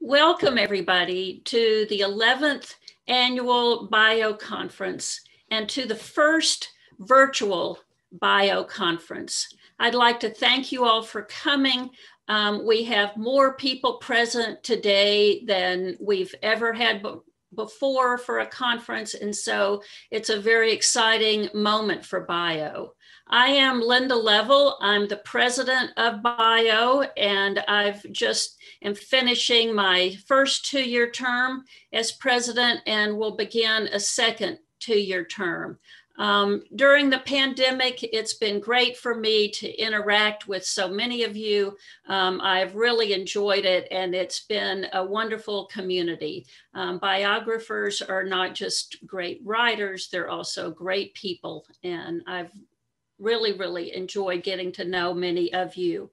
Welcome everybody to the 11th annual Bio Conference and to the first virtual Bio Conference. I'd like to thank you all for coming. We have more people present today than we've ever had before for a conference, and so it's a very exciting moment for Bio. I am Linda Leavell. I'm the president of Bio, and I've just am finishing my first 2-year term as president and will begin a second 2-year term. During the pandemic, it's been great for me to interact with so many of you. I've really enjoyed it, and it's been a wonderful community. Biographers are not just great writers, they're also great people, and I've really enjoyed getting to know many of you.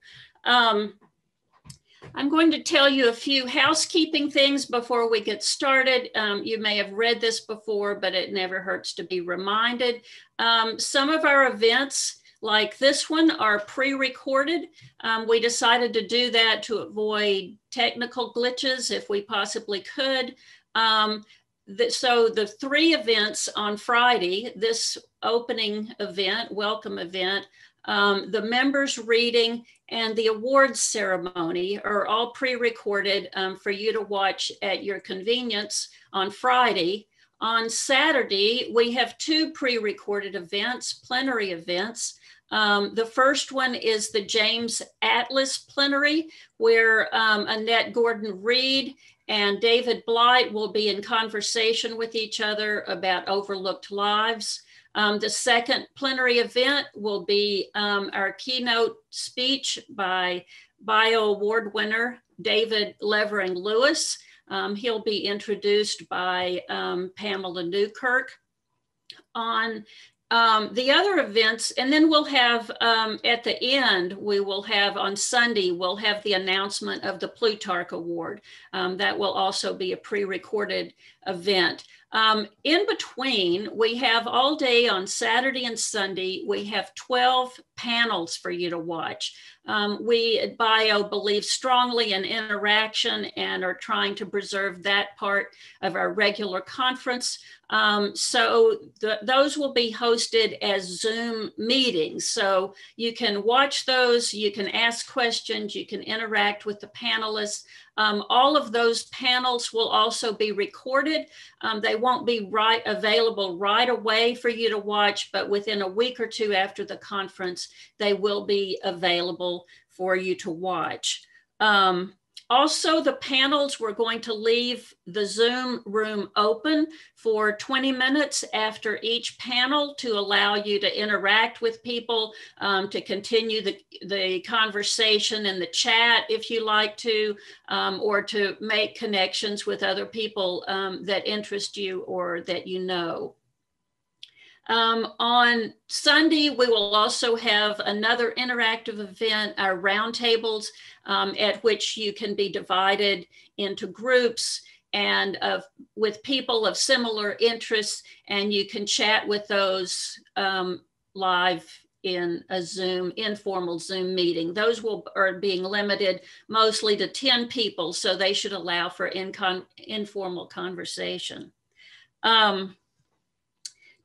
I'm going to tell you a few housekeeping things before we get started. You may have read this before, but it never hurts to be reminded. Some of our events, like this one, are pre-recorded. We decided to do that to avoid technical glitches if we possibly could. So the 3 events on Friday, this opening event, welcome event, the members reading, and the awards ceremony are all pre-recorded for you to watch at your convenience on Friday. On Saturday, we have 2 pre-recorded events, plenary events. The first one is the James Atlas Plenary, where Annette Gordon-Reed and David Blight will be in conversation with each other about overlooked lives. The second plenary event will be our keynote speech by Bio Award winner David Levering-Lewis. He'll be introduced by Pamela Newkirk. On the other events, and then we'll have at the end, we will have on Sunday, we'll have the announcement of the Plutarch Award. That will also be a pre-recorded event. In between, we have all day on Saturday and Sunday, we have 12 panels for you to watch. We at Bio believe strongly in interaction and are trying to preserve that part of our regular conference. So those will be hosted as Zoom meetings. So you can watch those, you can ask questions, you can interact with the panelists. All of those panels will also be recorded. They won't be available right away for you to watch, but within a week or 2 after the conference, they will be available for you to watch. Also, the panels, we're going to leave the Zoom room open for 20 minutes after each panel to allow you to interact with people, to continue the conversation in the chat if you like to, or to make connections with other people that interest you or that you know. On Sunday, we will also have another interactive event, our roundtables, at which you can be divided into groups and with people of similar interests, and you can chat with those live in a Zoom, informal Zoom meeting. Those are being limited mostly to 10 people, so they should allow for informal conversation.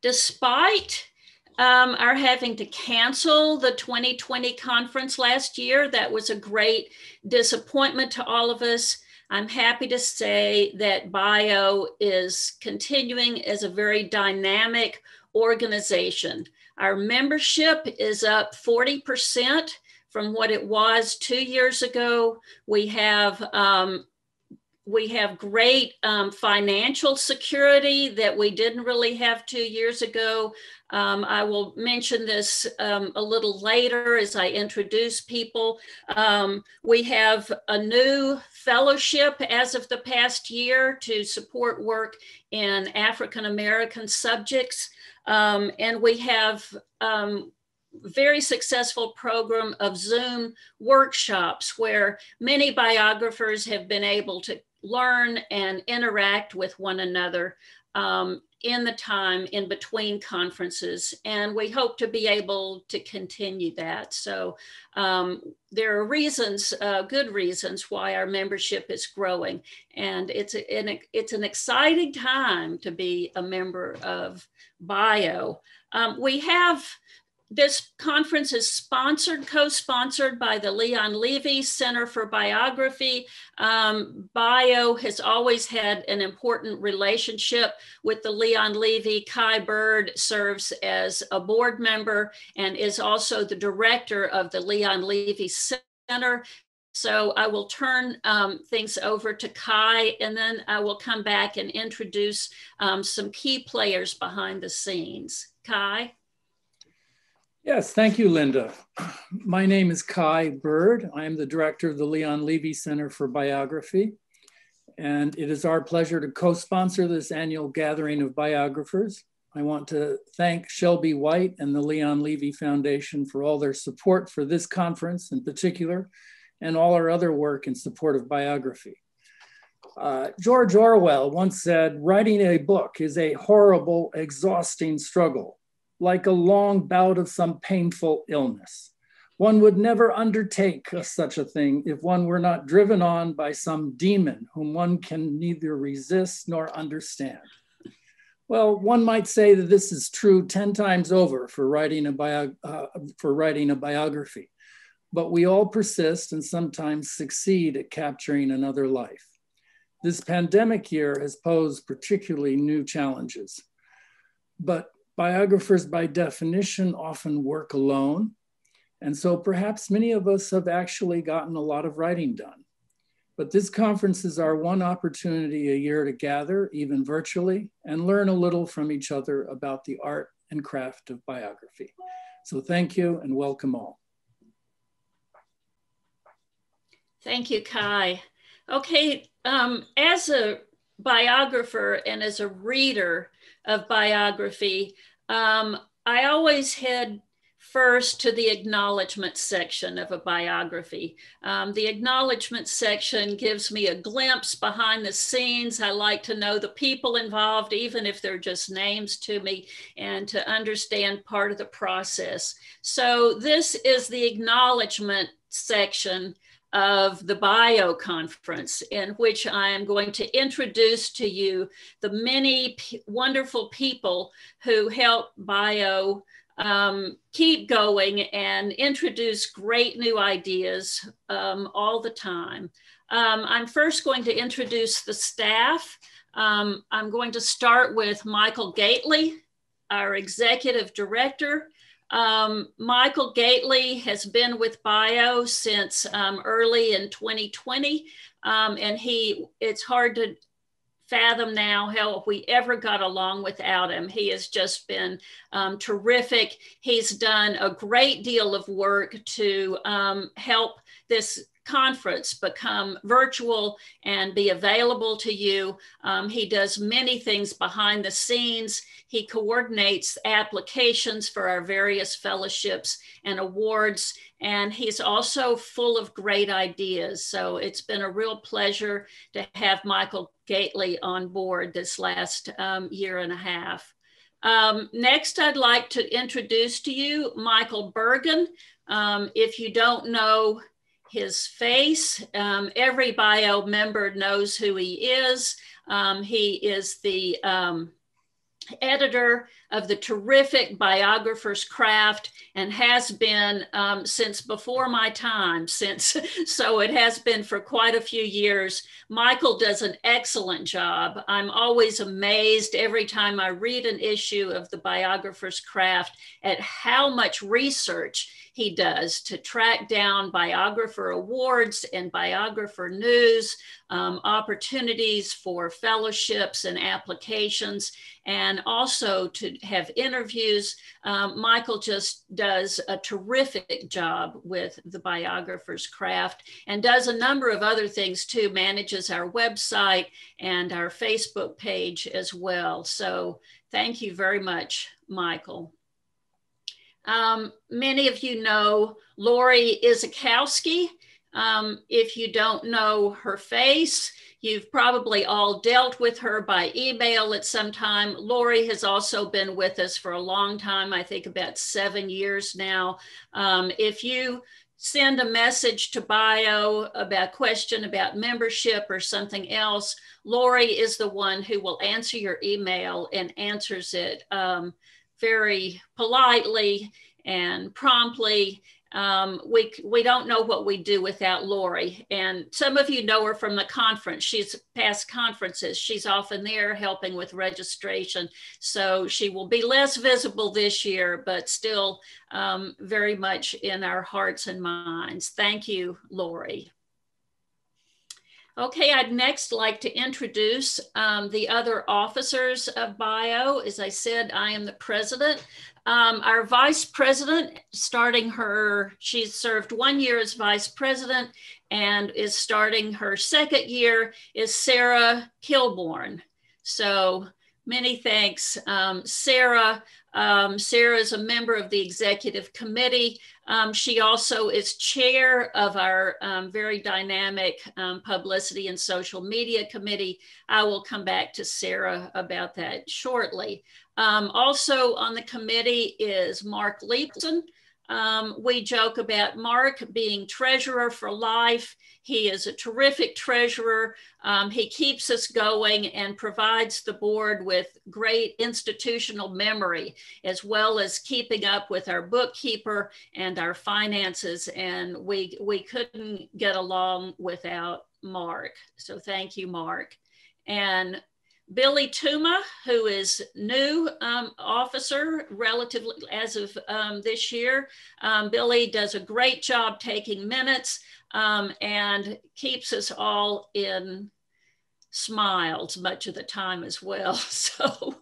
Despite our having to cancel the 2020 conference last year, that was a great disappointment to all of us. I'm happy to say that Bio is continuing as a very dynamic organization. Our membership is up 40% from what it was 2 years ago. We have great financial security that we didn't really have 2 years ago. I will mention this a little later as I introduce people. We have a new fellowship as of the past year to support work in African American subjects. And we have very successful program of Zoom workshops where many biographers have been able to learn and interact with one another. in the time in between conferences, and we hope to be able to continue that. So there are reasons, good reasons, why our membership is growing, and it's an exciting time to be a member of BIO. This conference is co-sponsored by the Leon Levy Center for Biography. BIO has always had an important relationship with the Leon Levy. Byrd serves as a board member and is also the director of the Leon Levy Center. So I will turn things over to Kai, and then I will come back and introduce some key players behind the scenes. Kai? Yes, thank you, Linda. My name is Kai Byrd. I am the director of the Leon Levy Center for Biography, and it is our pleasure to co-sponsor this annual gathering of biographers. I want to thank Shelby White and the Leon Levy Foundation for all their support for this conference in particular, and all our other work in support of biography. George Orwell once said, "Writing a book is a horrible, exhausting struggle, like a long bout of some painful illness. One would never undertake such a thing if one were not driven on by some demon whom one can neither resist nor understand." Well, one might say that this is true 10 times over for writing a biography, but we all persist and sometimes succeed at capturing another life. This pandemic year has posed particularly new challenges, but biographers, by definition, often work alone. And so perhaps many of us have actually gotten a lot of writing done. But this conference is our one opportunity a year to gather, even virtually, and learn a little from each other about the art and craft of biography. So thank you and welcome all. Thank you, Kai. Okay, as a biographer and as a reader of biography, I always head first to the acknowledgement section of a biography. The acknowledgement section gives me a glimpse behind the scenes. I like to know the people involved, even if they're just names to me, and to understand part of the process. So this is the acknowledgement section of the BIO conference, in which I am going to introduce to you the many wonderful people who help BIO keep going and introduce great new ideas all the time. I'm first going to introduce the staff. I'm going to start with Michael Gately, our executive director. Michael Gately has been with BIO since early in 2020, and it's hard to fathom now how we ever got along without him. He has just been terrific. He's done a great deal of work to help this conference become virtual and be available to you. He does many things behind the scenes. He coordinates applications for our various fellowships and awards, and he's also full of great ideas. So it's been a real pleasure to have Michael Gately on board this last year and a half. Next, I'd like to introduce to you Michael Bergen. If you don't know his face, every BIO member knows who he is. He is the editor of the terrific Biographer's Craft, and has been since before my time, so it has been for quite a few years. Michael does an excellent job. I'm always amazed every time I read an issue of the Biographer's Craft at how much research he does to track down biographer awards and biographer news, opportunities for fellowships and applications, and also to have interviews. Michael just does a terrific job with the Biographer's Craft, and does a number of other things too, manages our website and our Facebook page as well. So thank you very much, Michael. Many of you know Laurie Izakowski. If you don't know her face, you've probably all dealt with her by email at some time. Laurie has also been with us for a long time, I think about 7 years now. If you send a message to Bio about question about membership or something else, Laurie is the one who will answer your email and answers it very politely and promptly. We don't know what we do without Laurie. And some of you know her from the conference. She's past conferences. She's often there helping with registration. So she will be less visible this year, but still very much in our hearts and minds. Thank you, Laurie. Okay, I'd next like to introduce the other officers of Bio. As I said, I am the president. Our vice president, she's served 1 year as vice president and is starting her 2nd year, is Sarah Kilbourne. So many thanks, Sarah. Sarah is a member of the executive committee. She also is chair of our very dynamic publicity and social media committee. I will come back to Sarah about that shortly. Also on the committee is Mark Lieblin. We joke about Mark being treasurer for life. He is a terrific treasurer. He keeps us going and provides the board with great institutional memory, as well as keeping up with our bookkeeper and our finances. And we couldn't get along without Mark. So thank you, Mark. And Billy Tuma, who is new officer relatively as of this year. Billy does a great job taking minutes and keeps us all in smiles much of the time as well. So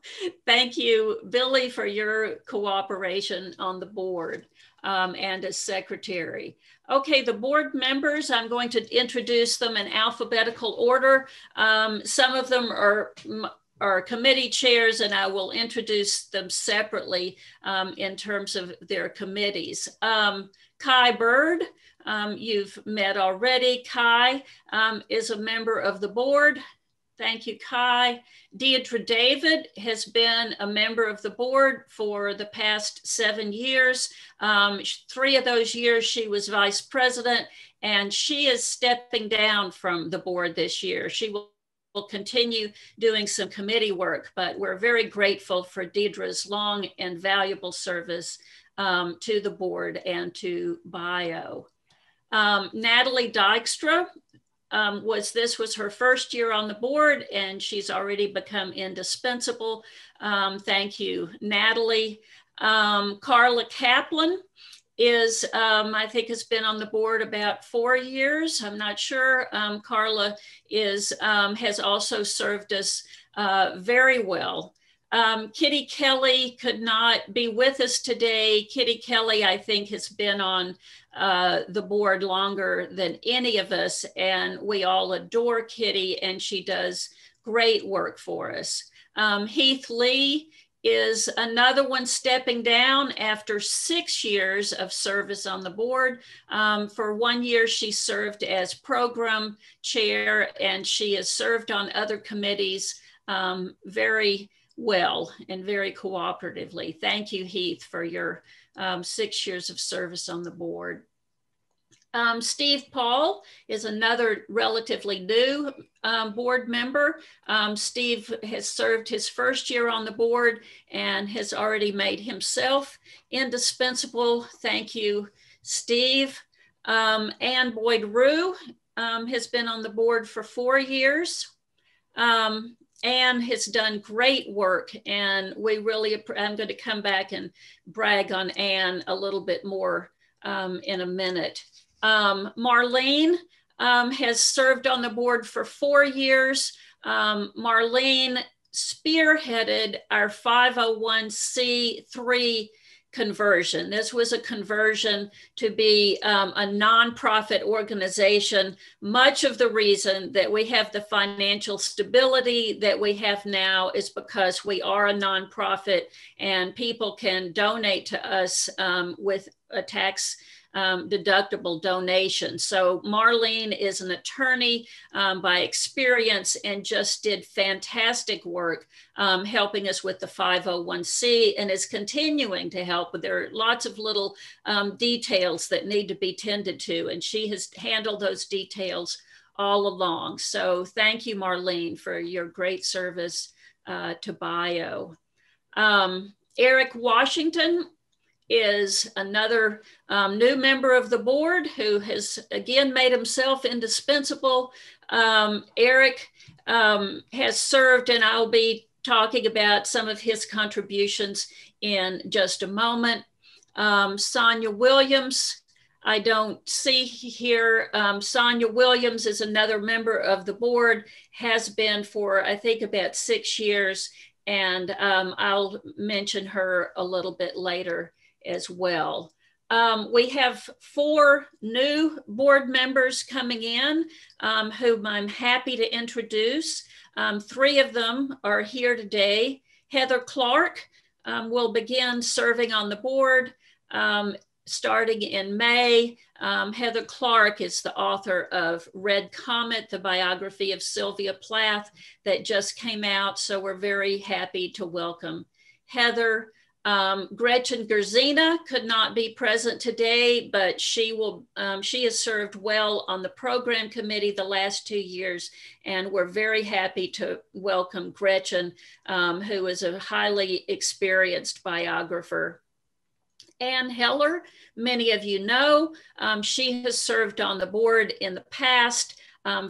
thank you, Billy, for your cooperation on the board and as secretary. Okay, the board members, I'm going to introduce them in alphabetical order. Some of them are committee chairs, and I will introduce them separately in terms of their committees. Kai Byrd, you've met already. Kai is a member of the board. Thank you, Kai. Deidre David has been a member of the board for the past 7 years. 3 of those years she was vice president, and she is stepping down from the board this year. She will continue doing some committee work, but we're very grateful for Deidre's long and valuable service to the board and to Bio. Natalie Dykstra, this was her 1st year on the board, and she's already become indispensable. Thank you, Natalie. Carla Kaplan is, I think has been on the board about 4 years. I'm not sure. Carla has also served us very well. Kitty Kelly could not be with us today. Kitty Kelly, I think, has been on the board longer than any of us, and we all adore Kitty, and she does great work for us. Heath Lee is another one stepping down after 6 years of service on the board. For 1 year, she served as program chair, and she has served on other committees very well and very cooperatively. Thank you, Heath, for your 6 years of service on the board. Steve Paul is another relatively new board member. Steve has served his 1st year on the board and has already made himself indispensable. Thank you, Steve. Ann Boyd Rue has been on the board for 4 years. Anne has done great work, and I'm going to come back and brag on Anne a little bit more in a minute. Marlene has served on the board for 4 years. Marlene spearheaded our 501c3 conversion. This was a conversion to be a nonprofit organization. Much of the reason that we have the financial stability that we have now is because we are a nonprofit, and people can donate to us with a tax deductible donation. So Marlene is an attorney by experience and just did fantastic work helping us with the 501c, and is continuing to help. But there are lots of little details that need to be tended to, and she has handled those details all along. So thank you, Marlene, for your great service to Bio. Eric Washington is another new member of the board who has again made himself indispensable. Eric has served, and I'll be talking about some of his contributions in just a moment. Sonia Williams, I don't see here. Sonia Williams is another member of the board, has been for I think about 6 years, and I'll mention her a little bit later as well. We have 4 new board members coming in whom I'm happy to introduce. 3 of them are here today. Heather Clark will begin serving on the board starting in May. Heather Clark is the author of Red Comet, the biography of Sylvia Plath that just came out. So we're very happy to welcome Heather. Gretchen Gerzina could not be present today, but she has served well on the program committee the last 2 years, and we're very happy to welcome Gretchen, who is a highly experienced biographer. Ann Heller, many of you know, she has served on the board in the past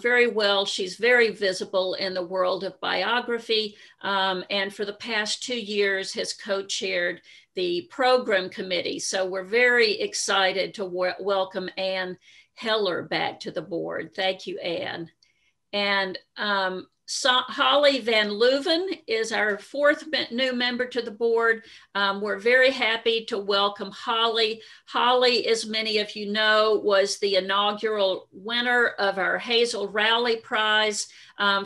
very well. She's very visible in the world of biography, and for the past 2 years has co-chaired the program committee. So we're very excited to welcome Ann Heller back to the board. Thank you, Ann. And Holly Van Leuven is our 4th new member to the board. We're very happy to welcome Holly. Holly, as many of you know, was the inaugural winner of our Hazel Rowley Prize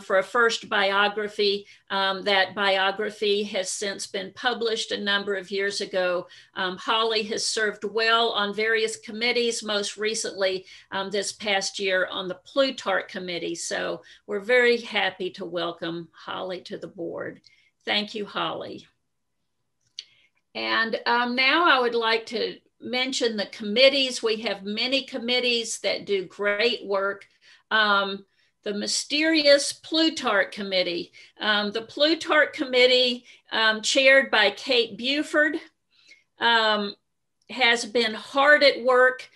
for a first biography. That biography has since been published a number of years ago. Holly has served well on various committees, most recently this past year on the Plutarch Committee. So we're very happy to welcome Holly to the board. Thank you, Holly. And now I would like to mention the committees. We have many committees that do great work. The mysterious Plutarch Committee. The Plutarch Committee, chaired by Kate Buford, has been hard at work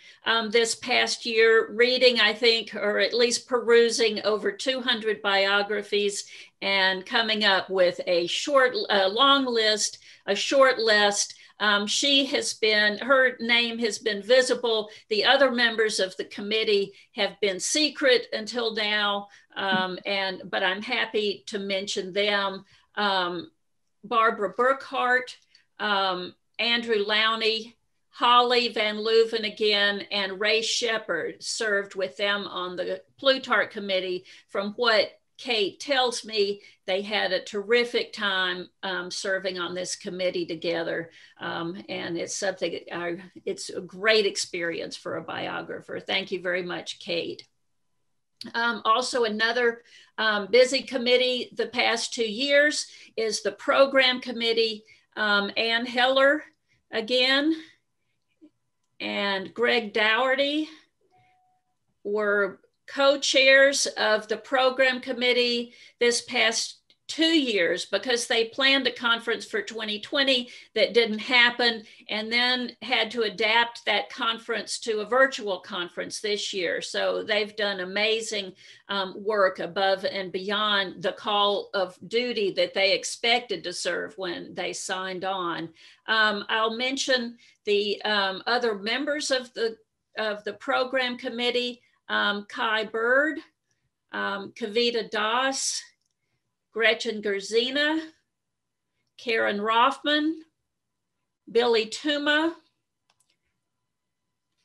this past year, reading, I think, or at least perusing over 200 biographies and coming up with a long list, a short list. Her name has been visible. The other members of the committee have been secret until now, but I'm happy to mention them. Barbara Burkhart, Andrew Lowney, Holly Van Leuven again, and Ray Shepard served with them on the Plutarch Committee. From what Kate tells me, they had a terrific time serving on this committee together. And it's something, it's a great experience for a biographer. Thank you very much, Kate. Also another busy committee the past 2 years is the program committee. Ann Heller again, and Greg Dougherty were co-chairs of the program committee this past 2 years because they planned a conference for 2020 that didn't happen, and then had to adapt that conference to a virtual conference this year. So they've done amazing work above and beyond the call of duty that they expected to serve when they signed on. I'll mention the other members of the program committee. Kai Byrd, Kavita Das, Gretchen Gerzina, Karen Rothman, Billy Tuma,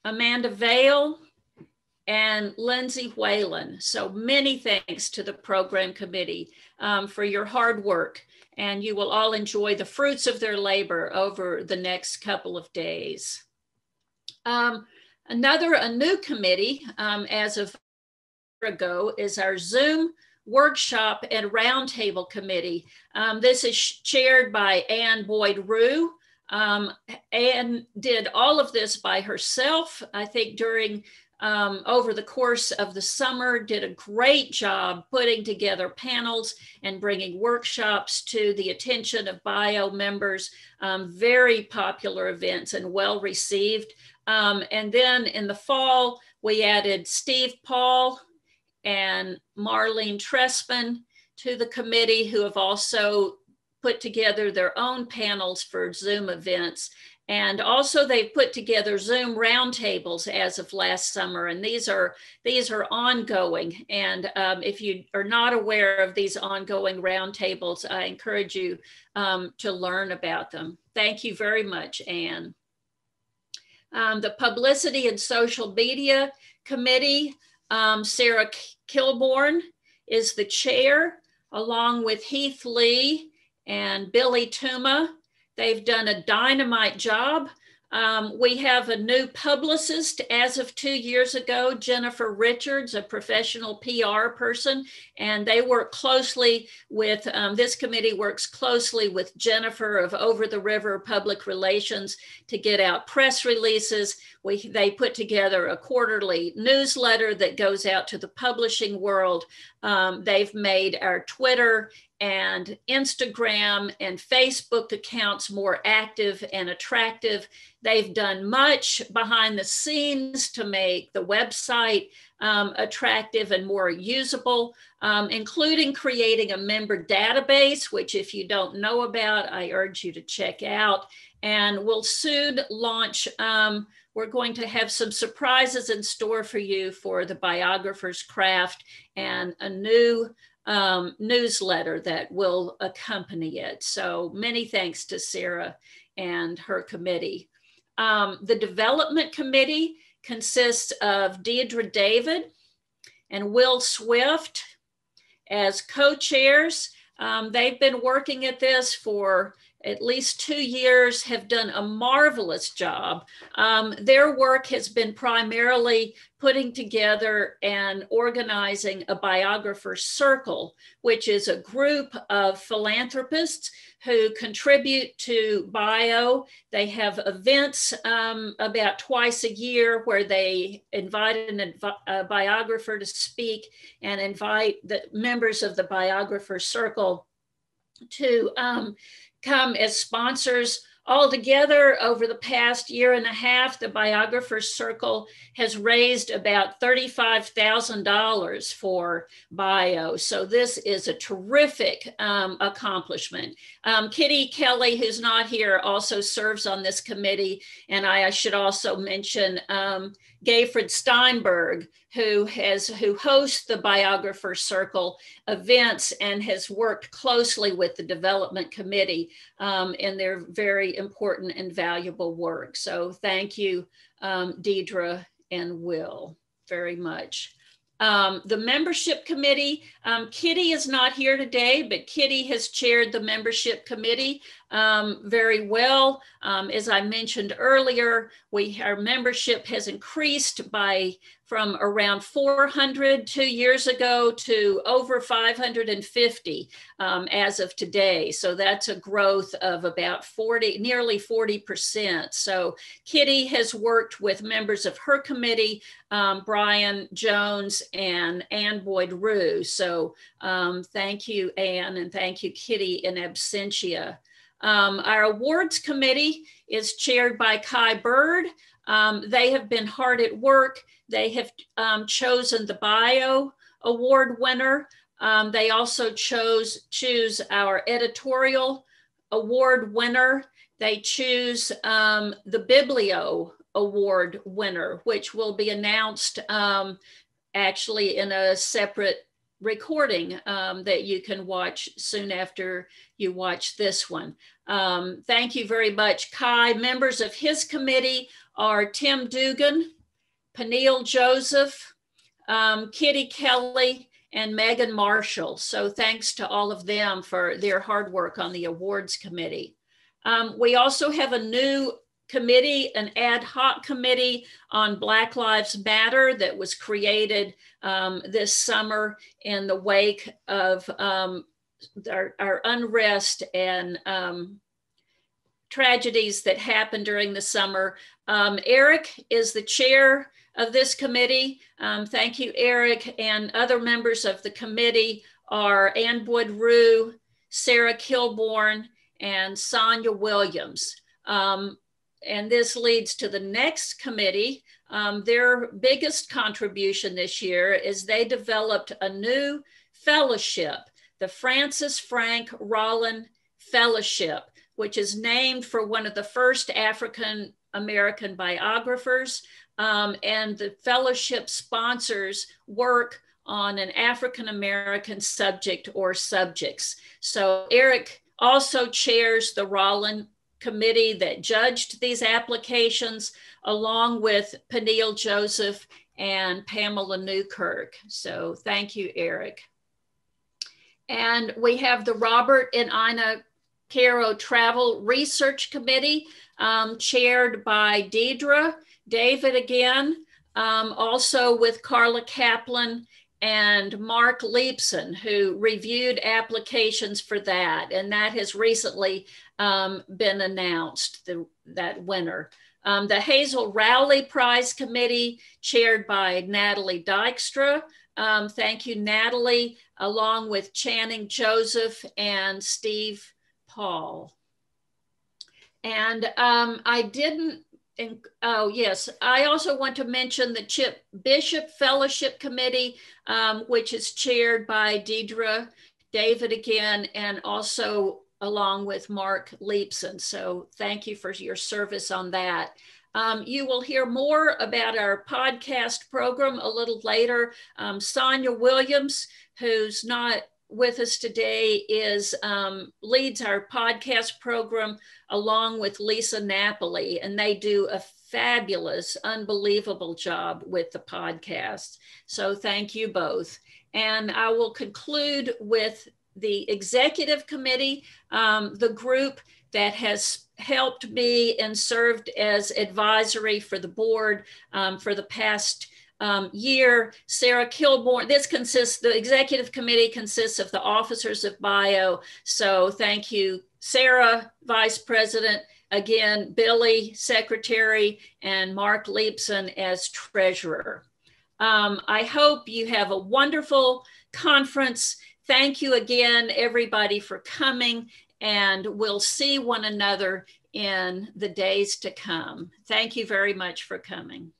Amanda Vale, and Lindsay Whalen. So many thanks to the program committee for your hard work, and you will all enjoy the fruits of their labor over the next couple of days. A new committee as of a year ago is our Zoom Workshop and Roundtable Committee. This is chaired by Ann Boyd-Rue. Ann did all of this by herself. I think during over the course of the summer, did a great job putting together panels and bringing workshops to the attention of bio members. Very popular events and well received. And then in the fall, we added Steve Paul and Marlene Trespin to the committee, who have also put together their own panels for Zoom events. And also they've put together Zoom roundtables as of last summer. And these are ongoing. And if you are not aware of these ongoing roundtables, I encourage you to learn about them. Thank you very much, Anne. The Publicity and Social Media Committee, Sarah Kilbourne is the chair, along with Heath Lee and Billy Tuma. They've done a dynamite job. We have a new publicist as of 2 years ago, Jennifer Richards, a professional PR person, and they work closely with, this committee works closely with Jennifer of Over the River Public Relations to get out press releases. They put together a quarterly newsletter that goes out to the publishing world. They've made our Twitter and Instagram and Facebook accounts more active and attractive. They've done much behind the scenes to make the website attractive and more usable, including creating a member database, which if you don't know about, I urge you to check out. And we'll soon launch, we're going to have some surprises in store for you for the Biographer's Craft and a new newsletter that will accompany it. So many thanks to Sarah and her committee. The Development Committee consists of Deidre David and Will Swift as co-chairs. They've been working at this for at least 2 years, have done a marvelous job. Their work has been primarily putting together and organizing a biographer circle, which is a group of philanthropists who contribute to bio. They have events about twice a year where they invite a biographer to speak and invite the members of the biographer circle to come as sponsors. Altogether, over the past year and a half, the Biographer's Circle has raised about $35,000 for bio. So this is a terrific accomplishment. Kitty Kelly, who's not here, also serves on this committee. And I should also mention Gayfred Steinberg, who hosts the Biographer's Circle events and has worked closely with the Development Committee in their very important and valuable work. So thank you, Deidre and Will, very much. The Membership Committee, Kitty is not here today, but Kitty has chaired the Membership Committee very well. As I mentioned earlier, our membership has increased from around 400 2 years ago to over 550 as of today. So that's a growth of about nearly 40%. So Kitty has worked with members of her committee, Brian Jones and Ann Boyd-Rue. So thank you, Ann, and thank you, Kitty, in absentia. Our awards committee is chaired by Kai Byrd. They have been hard at work. They have chosen the Bio Award winner. They also choose our editorial award winner. They choose the Biblio Award winner, which will be announced actually in a separate recording that you can watch soon after you watch this one. Thank you very much, Kai. Members of his committee are Tim Dugan, Peniel Joseph, Kitty Kelly, and Megan Marshall. So thanks to all of them for their hard work on the awards committee. We also have a new committee, an ad hoc committee on Black Lives Matter that was created this summer in the wake of our unrest and tragedies that happened during the summer. Eric is the chair of this committee. Thank you, Eric. And other members of the committee are Ann Wood-Rue, Sarah Kilbourne, and Sonia Williams. And this leads to the next committee. Their biggest contribution this year is they developed a new fellowship, the Francis Frank Rollin Fellowship, which is named for one of the first African American biographers. And the fellowship sponsors work on an African American subject or subjects. So Eric also chairs the Rollin committee that judged these applications, along with Peniel Joseph and Pamela Newkirk. So thank you, Eric. And we have the Robert and Ina Caro Travel Research Committee, chaired by Deidre, David again, also with Carla Kaplan and Mark Lieblin, who reviewed applications for that. And that has recently been announced, that winner. The Hazel Rowley Prize Committee, chaired by Natalie Dykstra. Thank you, Natalie, along with Channing Joseph and Steve Paul. And oh yes, I also want to mention the Chip Bishop Fellowship Committee, which is chaired by Deidre, David again, and also along with Mark Lieblin. So thank you for your service on that. You will hear more about our podcast program a little later. Sonia Williams, who's not with us today, leads our podcast program along with Lisa Napoli, and they do a fabulous, unbelievable job with the podcast. So thank you both. And I will conclude with the executive committee, the group that has helped me and served as advisory for the board for the past year. Sarah Kilbourne, the executive committee consists of the officers of bio. So thank you, Sarah, vice president, again, Billy, secretary, and Mark Lieblin as treasurer. I hope you have a wonderful conference. Thank you again, everybody, for coming, and we'll see one another in the days to come. Thank you very much for coming.